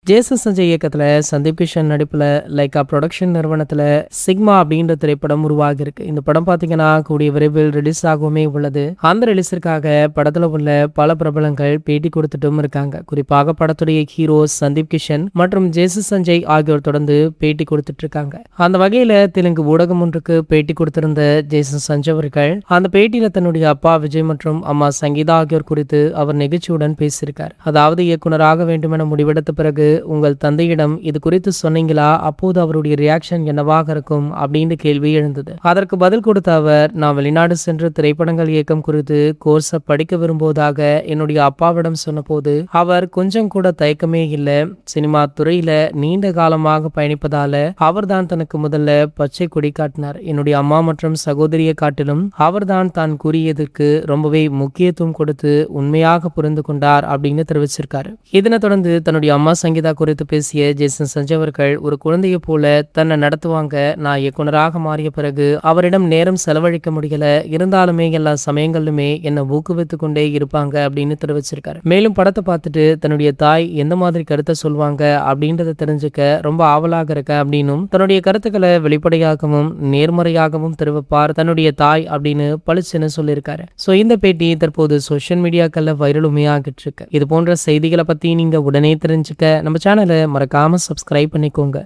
Jason Sanjay இயக்கத்துல சந்தீப் கிஷன் நடிப்புல Lyca production நிறுவனத்துல சிக்மா அப்படின்ற திரைப்படம் உருவாகி இருக்கு. இந்த படம் பாத்தீங்கன்னா கூடிய விரைவில் ரிலீஸ் ஆகவுமே உள்ளது. அந்த ரிலீஸிற்காக படத்துல உள்ள பல பிரபலங்கள் பேட்டி கொடுத்துட்டும் இருக்காங்க. குறிப்பாக படத்துடைய ஹீரோ சந்தீப் கிஷன் மற்றும் ஜேசன் சஞ்சய் ஆகியோர் தொடர்ந்து பேட்டி கொடுத்துட்டு இருக்காங்க. அந்த வகையில தெலுங்கு ஊடகம் ஒன்றுக்கு பேட்டி கொடுத்திருந்த ஜேசன் சஞ்சய் அவர்கள் அந்த பேட்டியில தன்னுடைய அப்பா விஜய் மற்றும் அம்மா சங்கீதா ஆகியோர் குறித்து அவர் நெகிழ்ச்சியுடன் பேசியிருக்கார். அதாவது இயக்குனராக வேண்டும் என முடிவெடுத்த பிறகு உங்கள் தந்தையிடம் இது குறித்து சொன்னீங்களா, அப்போது அவருடைய ரியாக்ஷன் என்னவாக இருக்கும் அப்படின்னு கேள்வி எழுந்தது. அதற்கு பதில் கொடுத்த அவர், நான் வெளிநாடு சென்று திரைப்படங்கள் இயக்கம் குறித்து கோர்ஸை படிக்க விரும்புவதாக என்னுடைய அப்பாவிடம் சொன்னபோது அவர் கொஞ்சம் கூட தயக்கமே இல்லை. சினிமா துறையில நீண்ட காலமாக பயணிப்பதால அவர்தான் தனக்கு முதல்ல பச்சை கொடி காட்டினார். என்னுடைய அம்மா மற்றும் சகோதரியை காட்டிலும் அவர்தான் தான் கூறியதற்கு ரொம்பவே முக்கியத்துவம் கொடுத்து உண்மையாக புரிந்து கொண்டார் அப்படின்னு தெரிவிச்சிருக்காரு. இதனை தொடர்ந்து தன்னுடைய அம்மா சங்கீதா குறித்து பேசிய ஜேசன் சஞ்சய் அவர்கள், ஒரு குழந்தையை போல தன்னை நடத்துவாங்க. நான் இயக்குனராக மாறிய பிறகு அவரிடம் நேரம் செலவழிக்க முடியல, இருந்தாலுமே எல்லா சமயங்களிலுமே என்னை ஊக்குவித்து கொண்டே இருப்பாங்க அப்படின்னு தெரிவிச்சிருக்காரு. மேலும் படத்தை பார்த்துட்டு தன்னுடைய தாய் எந்த மாதிரி கருத்தை சொல்வாங்க அப்படின்றத தெரிஞ்சுக்க ரொம்ப ஆவலாக இருக்க அப்படின்னும் தன்னுடைய கருத்துக்களை வெளிப்படையாகவும் நேர்மறையாகவும் தெரிவிப்பார் தன்னுடைய தாய் அப்படின்னு பளிச்சுன்னு சொல்லியிருக்காரு. ஸோ இந்த பேட்டி தற்போது சோஷியல் மீடியாக்கள்ல வைரலுமே ஆகிட்டு இருக்கு. இது போன்ற செய்திகளை பத்தி நீங்க உடனே தெரிஞ்சுக்க நம்ம சேனலை மறக்காம சப்ஸ்கிரைப் பண்ணிக்கோங்க.